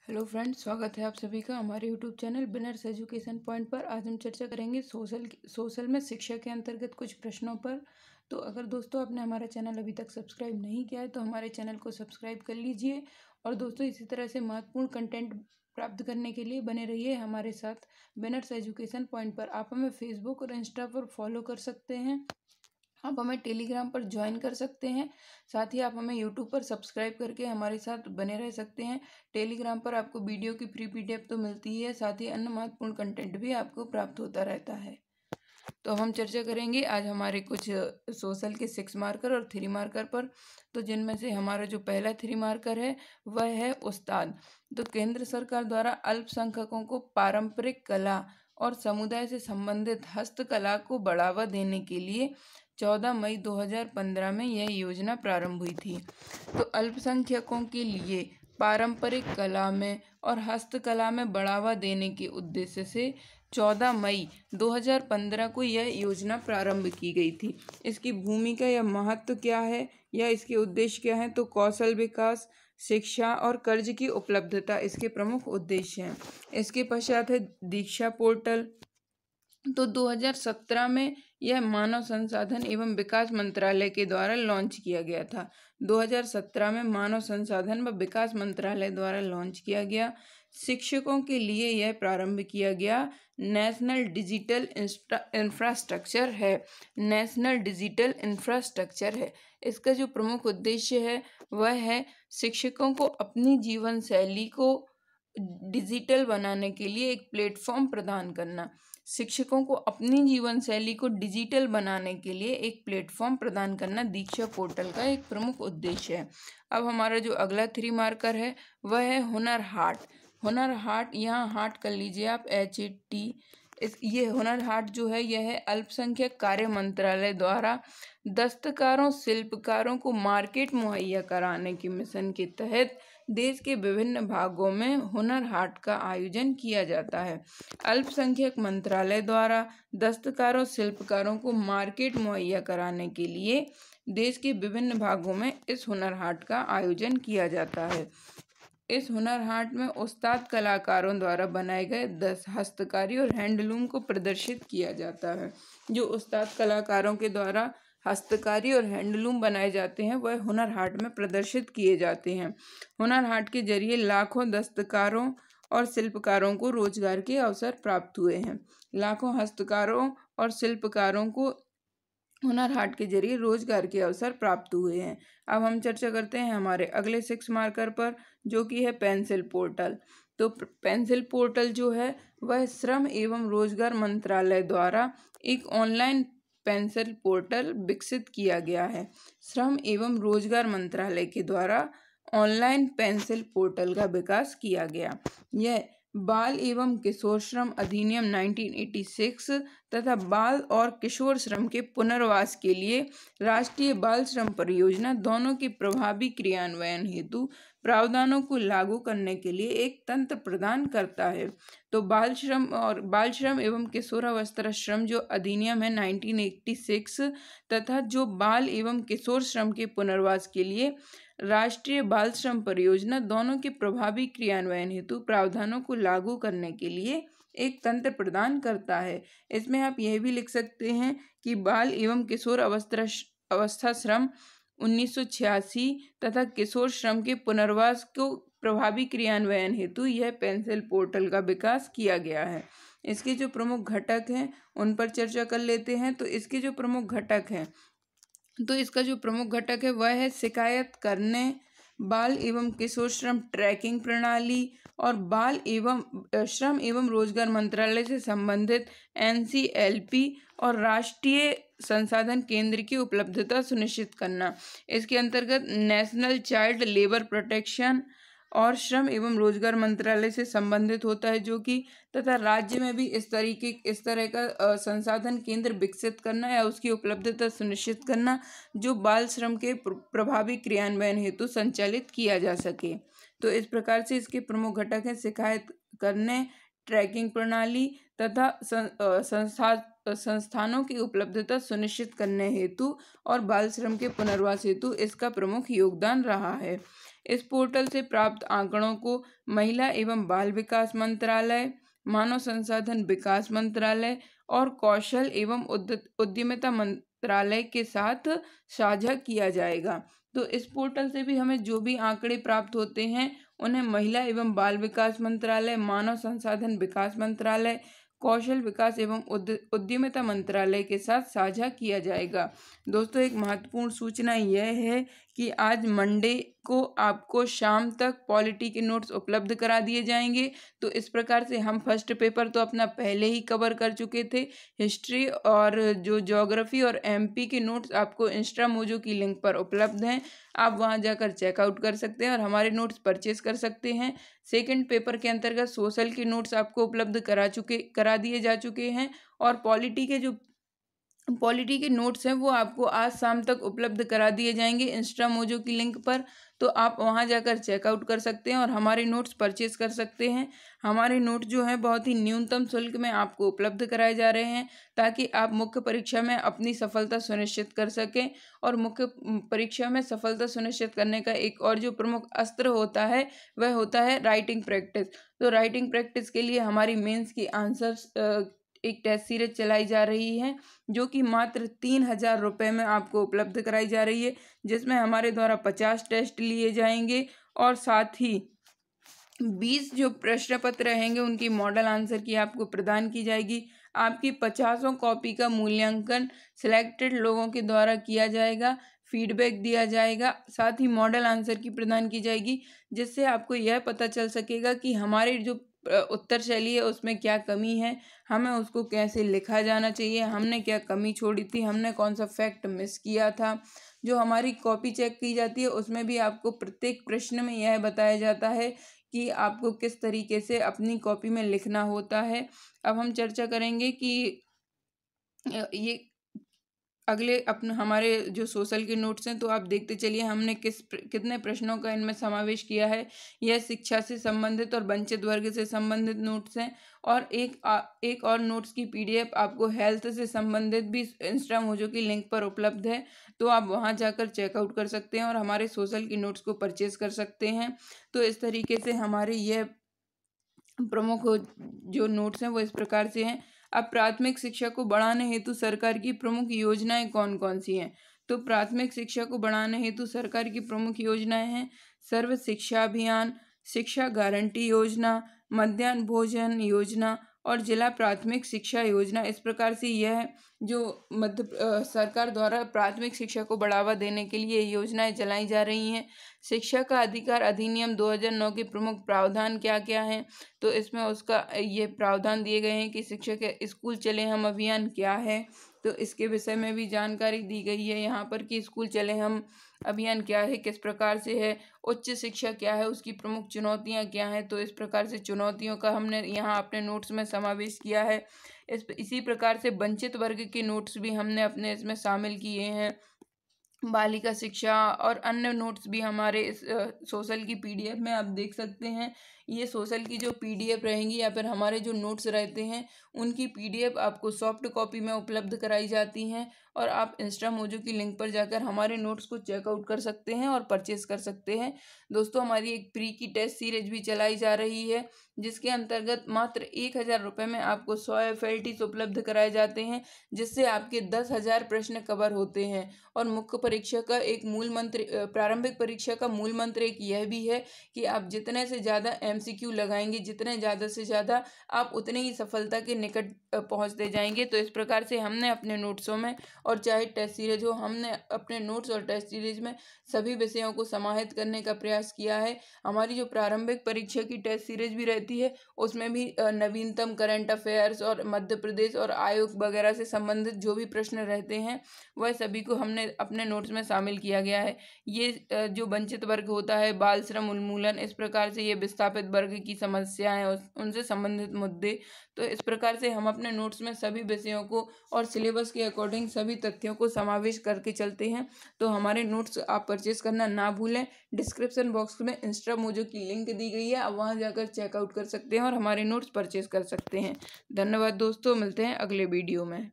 Hello friends, स्वागत है आप सभी का हमारे यूट्यूब चैनल बिनर्स एजुकेशन पॉइंट पर। आज हम चर्चा करेंगे सोशल में शिक्षा के अंतर्गत कुछ प्रश्नों पर। तो अगर दोस्तों आपने हमारा चैनल अभी तक सब्सक्राइब नहीं किया है तो हमारे चैनल को सब्सक्राइब कर लीजिए। और दोस्तों इसी तरह से महत्वपूर्ण कंटेंट प्राप्त करने के लिए बने रहिए हमारे साथ बिनर्स एजुकेशन पॉइंट पर। आप हमें फेसबुक और इंस्टा पर फॉलो कर सकते हैं। आप हमें टेलीग्राम पर ज्वाइन कर सकते हैं। साथ ही आप हमें यूट्यूब पर सब्सक्राइब करके हमारे साथ बने रह सकते हैं। टेलीग्राम पर आपको वीडियो की फ्री पीडीएफ तो मिलती ही है, साथ ही अन्य महत्वपूर्ण कंटेंट भी आपको प्राप्त होता रहता है। तो हम चर्चा करेंगे आज हमारे कुछ सोशल के 6 मार्कर और 3 मार्कर पर। तो जिनमें से हमारा जो पहला 3 मार्कर है वह है उस्ताद। तो केंद्र सरकार द्वारा अल्पसंख्यकों को पारंपरिक कला और समुदाय से संबंधित हस्तकला को बढ़ावा देने के लिए 14 मई 2015 में यह योजना प्रारंभ हुई थी। तो अल्पसंख्यकों के लिए पारंपरिक कला में और हस्तकला में बढ़ावा देने के उद्देश्य से 14 मई 2015 को यह योजना प्रारंभ की गई थी। इसकी भूमिका या महत्व क्या है या इसके उद्देश्य क्या हैं? तो कौशल विकास, शिक्षा और कर्ज की उपलब्धता इसके प्रमुख उद्देश्य हैं। इसके पश्चात है दीक्षा पोर्टल। तो 2017 में यह मानव संसाधन एवं विकास मंत्रालय के द्वारा लॉन्च किया गया था। 2017 में मानव संसाधन व विकास मंत्रालय द्वारा लॉन्च किया गया। शिक्षकों के लिए यह प्रारंभ किया गया नेशनल डिजिटल इंफ्रास्ट्रक्चर है। नेशनल डिजिटल इंफ्रास्ट्रक्चर है। इसका जो प्रमुख उद्देश्य है वह है शिक्षकों को अपनी जीवन शैली को डिजिटल बनाने के लिए एक प्लेटफॉर्म प्रदान करना। शिक्षकों को अपनी जीवन शैली को डिजिटल बनाने के लिए एक प्लेटफॉर्म प्रदान करना दीक्षा पोर्टल का एक प्रमुख उद्देश्य है। अब हमारा जो अगला 3 मार्कर है वह है हुनर हाट। हुनर हाट, यहाँ हाट कर लीजिए आप, HAT। ये हुनर हाट जो है यह है अल्पसंख्यक कार्य मंत्रालय द्वारा दस्तकारों शिल्पकारों को मार्केट मुहैया कराने के मिशन के तहत देश के विभिन्न भागों में हुनर हाट का आयोजन किया जाता है। अल्पसंख्यक मंत्रालय द्वारा दस्तकारों शिल्पकारों को मार्केट मुहैया कराने के लिए देश के विभिन्न भागों में इस हुनर हाट का आयोजन किया जाता है। इस हुनर हाट में उस्ताद कलाकारों द्वारा बनाए गए 10 हस्तकारी और हैंडलूम को प्रदर्शित किया जाता है। जो उस्ताद कलाकारों के द्वारा हस्तकारी और हैंडलूम बनाए जाते हैं वह हुनर हाट में प्रदर्शित किए जाते हैं। हुनर हाट के जरिए लाखों दस्तकारों और शिल्पकारों को रोजगार के अवसर प्राप्त हुए हैं। लाखों हस्तकारों और शिल्पकारों को हुनर हाट के जरिए रोजगार के अवसर प्राप्त हुए हैं। अब हम चर्चा करते हैं हमारे अगले 6 मार्कर पर, जो कि है पेंसिल पोर्टल। तो पेंसिल पोर्टल जो है वह श्रम एवं रोजगार मंत्रालय द्वारा एक ऑनलाइन पेंसिल पोर्टल विकसित किया गया है। श्रम एवं रोजगार मंत्रालय के द्वारा ऑनलाइन पेंसिल पोर्टल का विकास किया गया। यह बाल एवं किशोर श्रम अधिनियम 1986 तथा बाल और किशोर श्रम के पुनर्वास के लिए राष्ट्रीय बाल श्रम परियोजना दोनों के प्रभावी क्रियान्वयन हेतु प्रावधानों को लागू करने के लिए एक तंत्र प्रदान करता है। तो बाल श्रम एवं किशोरावस्था श्रम जो अधिनियम है 1986 तथा जो बाल एवं किशोर श्रम के पुनर्वास के लिए राष्ट्रीय बाल श्रम परियोजना दोनों के प्रभावी क्रियान्वयन हेतु प्रावधानों को लागू करने के लिए एक तंत्र प्रदान करता है। इसमें आप यह भी लिख सकते हैं कि बाल एवं किशोर अवस्था श्रम 1986 तथा किशोर श्रम के पुनर्वास को प्रभावी क्रियान्वयन हेतु यह पेंसिल पोर्टल का विकास किया गया है। इसके जो प्रमुख घटक हैं उन पर चर्चा कर लेते हैं। तो इसके जो प्रमुख घटक हैं, तो इसका जो प्रमुख घटक है वह है शिकायत करने, बाल एवं किशोर श्रम ट्रैकिंग प्रणाली और बाल एवं श्रम एवं रोजगार मंत्रालय से संबंधित NCLP और राष्ट्रीय संसाधन केंद्र की उपलब्धता सुनिश्चित करना। इसके अंतर्गत नेशनल चाइल्ड लेबर प्रोटेक्शन और श्रम एवं रोजगार मंत्रालय से संबंधित होता है, जो कि तथा राज्य में भी इस तरह का संसाधन केंद्र विकसित करना या उसकी उपलब्धता सुनिश्चित करना जो बाल श्रम के प्रभावी क्रियान्वयन हेतु संचालित किया जा सके। तो इस प्रकार से इसके प्रमुख घटक हैं शिकायत करने, ट्रैकिंग प्रणाली तथा संस्थानों की उपलब्धता सुनिश्चित करने हेतु और बाल श्रम के पुनर्वास हेतु इसका प्रमुख योगदान रहा है। इस पोर्टल से प्राप्त आंकड़ों को महिला एवं बाल विकास मंत्रालय, मानव संसाधन विकास मंत्रालय और कौशल एवं उद्यमिता मंत्रालय के साथ साझा किया जाएगा। तो इस पोर्टल से भी हमें जो भी आंकड़े प्राप्त होते हैं उन्हें महिला एवं बाल विकास मंत्रालय, मानव संसाधन विकास मंत्रालय, कौशल विकास एवं उद्यमिता मंत्रालय के साथ साझा किया जाएगा। दोस्तों, एक महत्वपूर्ण सूचना यह है कि आज मंडे को आपको शाम तक पॉलिटी के नोट्स उपलब्ध करा दिए जाएंगे। तो इस प्रकार से हम फर्स्ट पेपर तो अपना पहले ही कवर कर चुके थे। हिस्ट्री और जो ज्योग्राफी और एमपी के नोट्स आपको इंस्टा मोजो की लिंक पर उपलब्ध हैं। आप वहां जाकर चेकआउट कर सकते हैं और हमारे नोट्स परचेज कर सकते हैं। सेकंड पेपर के अंतर्गत सोशल के नोट्स आपको उपलब्ध करा दिए जा चुके हैं और पॉलिटी के नोट्स हैं वो आपको आज शाम तक उपलब्ध करा दिए जाएंगे इंस्टा मोजो की लिंक पर। तो आप वहां जाकर चेकआउट कर सकते हैं और हमारे नोट्स परचेज कर सकते हैं। हमारे नोट जो हैं बहुत ही न्यूनतम शुल्क में आपको उपलब्ध कराए जा रहे हैं ताकि आप मुख्य परीक्षा में अपनी सफलता सुनिश्चित कर सकें। और मुख्य परीक्षा में सफलता सुनिश्चित करने का एक और जो प्रमुख अस्त्र होता है वह होता है राइटिंग प्रैक्टिस। तो राइटिंग प्रैक्टिस के लिए हमारी मेंस की आंसर एक टेस्ट सीरीज चलाई जा रही है जो कि मात्र 3,000 रुपये में आपको उपलब्ध कराई जा रही है, जिसमें हमारे द्वारा 50 टेस्ट लिए जाएंगे और साथ ही 20 जो प्रश्न पत्र रहेंगे उनकी मॉडल आंसर की आपको प्रदान की जाएगी। आपकी 50 कॉपी का मूल्यांकन सिलेक्टेड लोगों के द्वारा किया जाएगा, फीडबैक दिया जाएगा, साथ ही मॉडल आंसर की प्रदान की जाएगी, जिससे आपको यह पता चल सकेगा कि हमारे जो उत्तर शैली है उसमें क्या कमी है, हमें उसको कैसे लिखा जाना चाहिए, हमने क्या कमी छोड़ी थी, हमने कौन सा फैक्ट मिस किया था। जो हमारी कॉपी चेक की जाती है उसमें भी आपको प्रत्येक प्रश्न में यह बताया जाता है कि आपको किस तरीके से अपनी कॉपी में लिखना होता है। अब हम चर्चा करेंगे कि ये अगले अपने हमारे जो सोशल के नोट्स हैं तो आप देखते चलिए हमने कितने प्रश्नों का इनमें समावेश किया है। यह शिक्षा से संबंधित और वंचित वर्ग से संबंधित नोट्स हैं और एक और नोट्स की पीडीएफ आपको हेल्थ से संबंधित भी इंस्टा मोजो की लिंक पर उपलब्ध है। तो आप वहां जाकर चेकआउट कर सकते हैं और हमारे सोशल की नोट्स को परचेज कर सकते हैं। तो इस तरीके से हमारे यह प्रमुख जो नोट्स हैं वो इस प्रकार से हैं। अब प्राथमिक शिक्षा को बढ़ाने हेतु सरकार की प्रमुख योजनाएं कौन कौन सी हैं? तो प्राथमिक शिक्षा को बढ़ाने हेतु सरकार की प्रमुख योजनाएं हैं सर्व शिक्षा अभियान, शिक्षा गारंटी योजना, मध्याह्न भोजन योजना और जिला प्राथमिक शिक्षा योजना। इस प्रकार से यह जो सरकार द्वारा प्राथमिक शिक्षा को बढ़ावा देने के लिए योजनाएं चलाई जा रही हैं। शिक्षा का अधिकार अधिनियम 2009 के प्रमुख प्रावधान क्या क्या हैं? तो इसमें उसका ये प्रावधान दिए गए हैं कि शिक्षा के स्कूल चले हम अभियान क्या है, तो इसके विषय में भी जानकारी दी गई है यहाँ पर कि स्कूल चले हम अभियान क्या है, किस प्रकार से है, उच्च शिक्षा क्या है, उसकी प्रमुख चुनौतियाँ क्या हैं। तो इस प्रकार से चुनौतियों का हमने यहाँ अपने नोट्स में समावेश किया है। इसी प्रकार से वंचित वर्ग के नोट्स भी हमने अपने इसमें शामिल किए हैं। बालिका शिक्षा और अन्य नोट्स भी हमारे इस सोशल की पीडीएफ में आप देख सकते हैं। ये सोशल की जो पीडीएफ रहेंगी या फिर हमारे जो नोट्स रहते हैं उनकी पीडीएफ आपको सॉफ्ट कॉपी में उपलब्ध कराई जाती हैं और आप इंस्टा मोजो की लिंक पर जाकर हमारे नोट्स को चेकआउट कर सकते हैं और परचेस कर सकते हैं। दोस्तों, हमारी एक प्री की टेस्ट सीरीज भी चलाई जा रही है जिसके अंतर्गत मात्र 1,000 रुपये में आपको 100 FLTs उपलब्ध कराए जाते हैं, जिससे आपके 10,000 प्रश्न कवर होते हैं। और मुख्य परीक्षा का एक मूल मंत्र, प्रारंभिक परीक्षा का मूल मंत्र एक यह भी है कि आप जितने से ज़्यादा MCQ लगाएंगे, जितने ज़्यादा से ज़्यादा आप उतने ही सफलता के निकट पहुंचते जाएंगे। तो इस प्रकार से हमने अपने नोट्सों में और चाहे टेस्ट सीरीज हो, हमने अपने नोट्स और टेस्ट सीरीज में सभी विषयों को समाहित करने का प्रयास किया है। हमारी जो प्रारंभिक परीक्षा की टेस्ट सीरीज भी रहती है उसमें भी नवीनतम करंट अफेयर्स और मध्य प्रदेश और आयोग वगैरह से संबंधित जो भी प्रश्न रहते हैं वह सभी को हमने अपने नोट्स में शामिल किया गया है। ये जो वंचित वर्ग होता है, बाल श्रम उन्मूलन, इस प्रकार से ये विस्थापित वर्ग की समस्याएं, उनसे संबंधित मुद्दे, तो इस प्रकार से हम अपने नोट्स में सभी विषयों को और सिलेबस के अकॉर्डिंग सभी सभी तथ्यों को समावेश करके चलते हैं। तो हमारे नोट्स आप परचेज करना ना भूलें। डिस्क्रिप्शन बॉक्स में इंस्टा मोजो की लिंक दी गई है, आप वहाँ जाकर चेकआउट कर सकते हैं और हमारे नोट्स परचेज कर सकते हैं। धन्यवाद दोस्तों, मिलते हैं अगले वीडियो में।